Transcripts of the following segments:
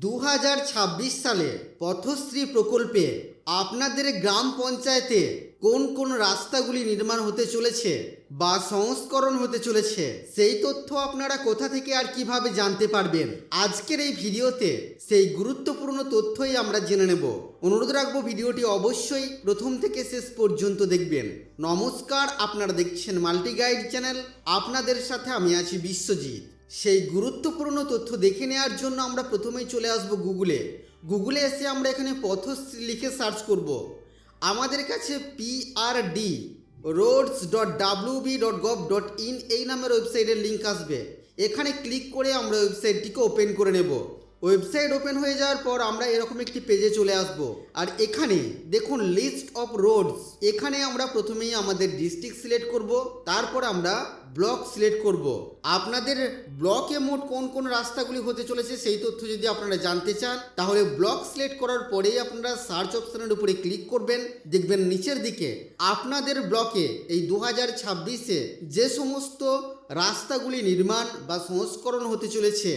2026 সালে পথশ্রী প্রকল্পে আপনাদের গ্রাম পঞ্চায়েতে কোন কোন রাস্তাগুলি নির্মাণ হতে চলেছে বা সংস্করণ হতে চলেছে সেই তথ্য আপনারা কোথা থেকে আর কিভাবে জানতে পারবেন। আজকের এই ভিডিওতে সেই গুরুত্বপূর্ণ তথ্যই আমরা জেনে নেব। অনুরোধ রাখবো ভিডিওটি অবশ্যই প্রথম থেকে শেষ পর্যন্ত দেখবেন। নমস্কার, আপনারা দেখছেন মাল্টি গাইড চ্যানেল, আপনাদের সাথে আমি আছি বিশ্বজিৎ। সেই গুরুত্বপূর্ণ তথ্য দেখে নেওয়ার জন্য আমরা প্রথমেই চলে আসব গুগলে এসে আমরা এখানে পথশ্রী লিখে সার্চ করব। আমাদের কাছে PRD roads.wb.gov.in এই নামের ওয়েবসাইটের লিঙ্ক আসবে। এখানে ক্লিক করে আমরা ওয়েবসাইটটিকে ওপেন করে নেব। ওয়েবসাইট ওপেন হয়ে যাওয়ার পর আমরা এরকম একটি পেজে চলে আসব। আর এখানে দেখুন লিস্ট অফ রোডস, এখানে আমরা প্রথমেই আমাদের ডিস্ট্রিক্ট সিলেক্ট করব, তারপর আমরা ব্লক সিলেক্ট করব। আপনাদের ব্লকে মোট কোন কোন রাস্তাগুলি হতে চলেছে সেই তথ্য যদি আপনারা জানতে চান, তাহলে ব্লক সিলেক্ট করার পরেই আপনারা সার্চ অপশনের উপরে ক্লিক করবেন। দেখবেন নিচের দিকে আপনাদের ব্লকে এই 2026-এ যে সমস্ত রাস্তাগুলি নির্মাণ বা সংস্করণ হতে চলেছে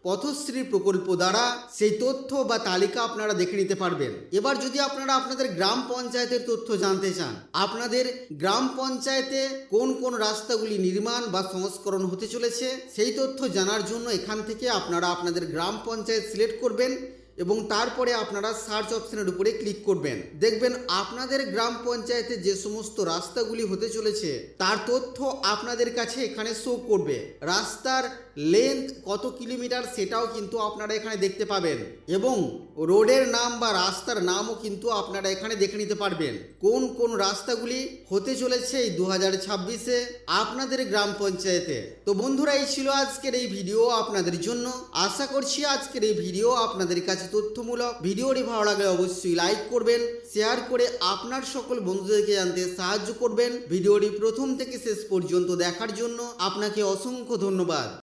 পথশ্রী প্রকল্প দ্বারা, সেই তথ্য বা তালিকা আপনারা দেখে নিতে পারবেন। এবার যদি আপনারা আপনাদের গ্রাম পঞ্চায়েতের তথ্য জানতে চান, আপনাদের গ্রাম পঞ্চায়েতে কোন কোন রাস্তাগুলি নির্মাণ বা সংস্করণ হতে চলেছে সেই তথ্য জানার জন্য এখান থেকে আপনারা আপনাদের গ্রাম পঞ্চায়েত সিলেক্ট করবেন এবং তারপরে আপনারা সার্চ অপশনের উপরে ক্লিক করবেন। দেখবেন আপনাদের গ্রাম পঞ্চায়েতে যে সমস্ত রাস্তাগুলি হতে চলেছে তার তথ্য আপনাদের কাছে এখানে শো করবে। রাস্তার লেন্থ কত কিলোমিটার সেটাও কিন্তু আপনারা এখানে দেখতে পাবেন এবং রোডের নাম বা রাস্তার নামও কিন্তু আপনারা এখানে দেখে নিতে পারবেন। কোন কোন রাস্তাগুলি হতে চলেছে এই 2026-এ আপনাদের গ্রাম পঞ্চায়েতে। তো বন্ধুরা, এই ছিল আজকের এই ভিডিও আপনাদের জন্য। আশা করছি আজকের এই ভিডিও আপনাদের কাছে তথ্যমূলক। ভিডিওটি ভালো লাগলে অবশ্যই লাইক করবেন, শেয়ার করে আপনার সকল বন্ধুদেরকে জানতে সাহায্য করবেন। ভিডিওটি প্রথম থেকে শেষ পর্যন্ত দেখার জন্য আপনাকে অসংখ্য ধন্যবাদ।